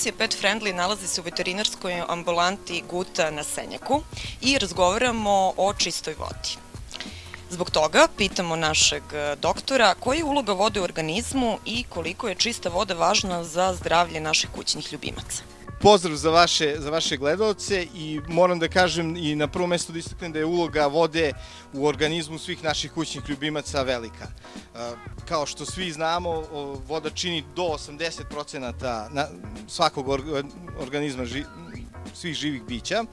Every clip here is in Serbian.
emisije Pet Friendly nalazi se u veterinarskoj ambulanti Guta na Senjaku i razgovaramo o čistoj vodi. Zbog toga pitamo našeg doktora koja je uloga vode u organizmu i koliko je čista voda važna za zdravlje naših kućnih ljubimaca. Pozdrav za vaše gledalce i moram da kažem i na prvo mesto da istaknem da je uloga vode u organizmu svih naših kućnih ljubimaca velika. Kao što svi znamo, voda čini do 80% svakog organizma svih živih bića.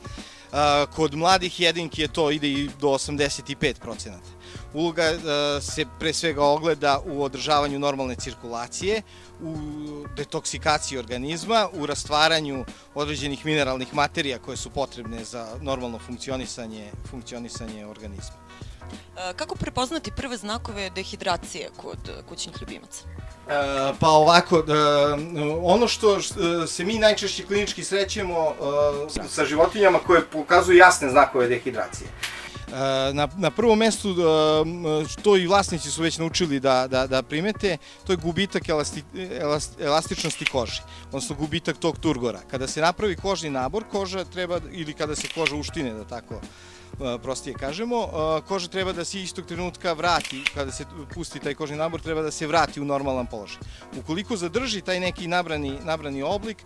Kod mladih jedinki to ide i do 85%. Uloga se pre svega ogleda u održavanju normalne cirkulacije, u detoksikaciji organizma, u rastvaranju određenih mineralnih materija koje su potrebne za normalno funkcionisanje organizma. Kako prepoznati prve znakove dehidracije kod kućnih ljubimaca? Pa ovako, ono što se mi najčešće klinički srećemo sa životinjama koje pokazuju jasne znakove dehidracije. Na prvom mestu, to i vlasnici su već naučili da primete, to je gubitak elastičnosti kože, odnosno gubitak tog turgora. Kada se napravi kožni nabor, koža treba, ili kada se koža uštine, da tako prostije kažemo, koža treba da se istog trenutka vrati, kada se pusti taj kožni nabor, treba da se vrati u normalan položaj. Ukoliko zadrži taj neki nabrani oblik,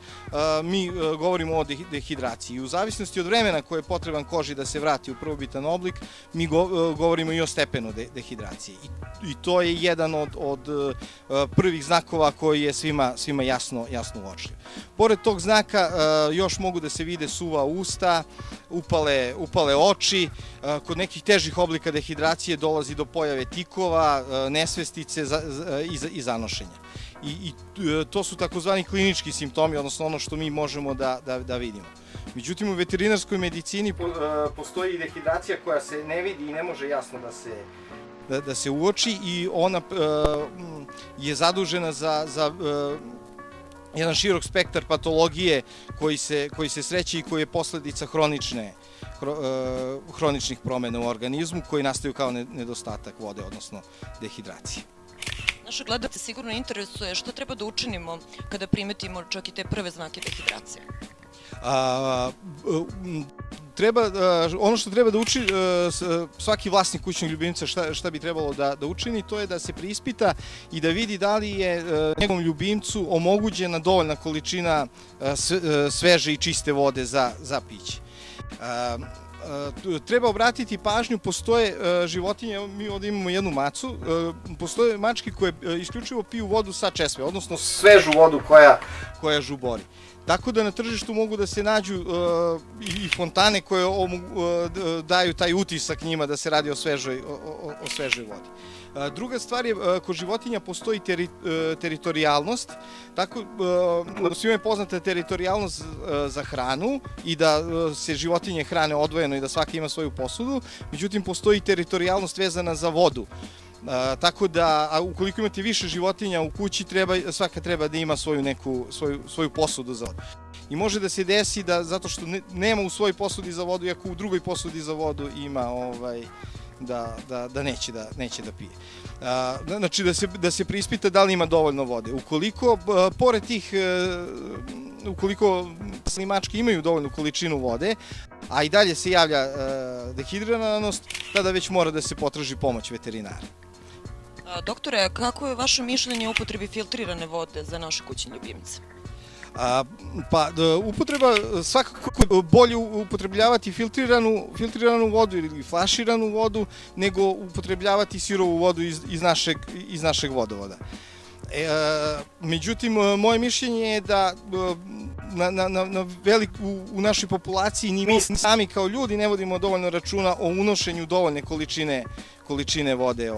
mi govorimo o dehidraciji. U zavisnosti od vremena koje je potreban koži da se vrati u prvobitan oblik, mi govorimo i o stepenu dehidracije. I to je jedan od prvih znakova koji je svima jasno uočljiv. Pored tog znaka još mogu da se vide suva usta, upale oči, kod nekih težih oblika dehidracije dolazi do pojave tikova, nesvestice i zanošenja. I to su takozvani klinički simptomi, odnosno ono što mi možemo da vidimo. Međutim, u veterinarskoj medicini postoji dehidracija koja se ne vidi i ne može jasno da se uoči i ona je zadužena za jedan širok spektar patologije koji se sreće i koji je posledica hroničnih promena u organizmu koji nastaju kao nedostatak vode, odnosno dehidracije. Naše gledalce sigurno interesuje šta treba da učinimo kada primetimo čak i te prve znake dehidracije. Ono što treba da učini svaki vlasnik kućnog ljubimca, šta bi trebalo da učini, to je da se preispita i da vidi da li je njegovom ljubimcu omogućena dovoljna količina sveže i čiste vode za piće. Treba obratiti pažnju, postoje životinje, mi ovdje imamo jednu macu, postoje mačke koje isključivo piju vodu sa česme, odnosno svežu vodu koja žubori. Tako da na tržištu mogu da se nađu i fontane koje daju taj utisak njima da se radi o svežoj vodi. Druga stvar je, kod životinja postoji teritorijalnost, tako da svima je poznata teritorijalnost za hranu i da se životinje hrane odvojeno i da svaka ima svoju posudu, međutim postoji teritorijalnost vezana za vodu. Tako da, ukoliko imate više životinja u kući, svaka treba da ima svoju posudu za vodu. I može da se desi da, zato što nema u svojoj posudi za vodu, iako u drugoj posudi za vodu ima da neće da pije. Znači da se preispita da li ima dovoljno vode. Ukoliko, pored tih, ukoliko mačke imaju dovoljnu količinu vode, a i dalje se javlja dehidriranost, tada već mora da se potraži pomoć veterinara. Doktore, kako je vaše mišljenje o upotrebi filtrirane vode za naše kućne ljubimce? Pa, svakako bolje upotrebljavati filtriranu vodu ili flaširanu vodu nego upotrebljavati sirovu vodu iz našeg vodovoda. Međutim, moje mišljenje je da u našoj populaciji ni mi sami kao ljudi ne vodimo dovoljno računa o unošenju dovoljne količine vode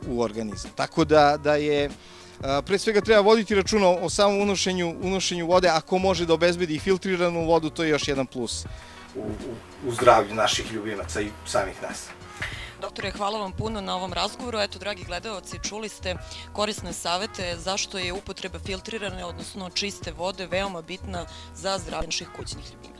u organizam. Tako da je pre svega treba voditi računa o samom unošenju vode, ako može da obezbedi i filtriranu vodu, to je još jedan plus u zdravlju naših ljubimaca i samih nas. Doktore, hvala vam puno na ovom razgovoru. Eto, dragi gledalci, čuli ste korisne savete zašto je upotreba filtrirane, odnosno čiste vode veoma bitna za zdravlje naših kućnih ljubimaca.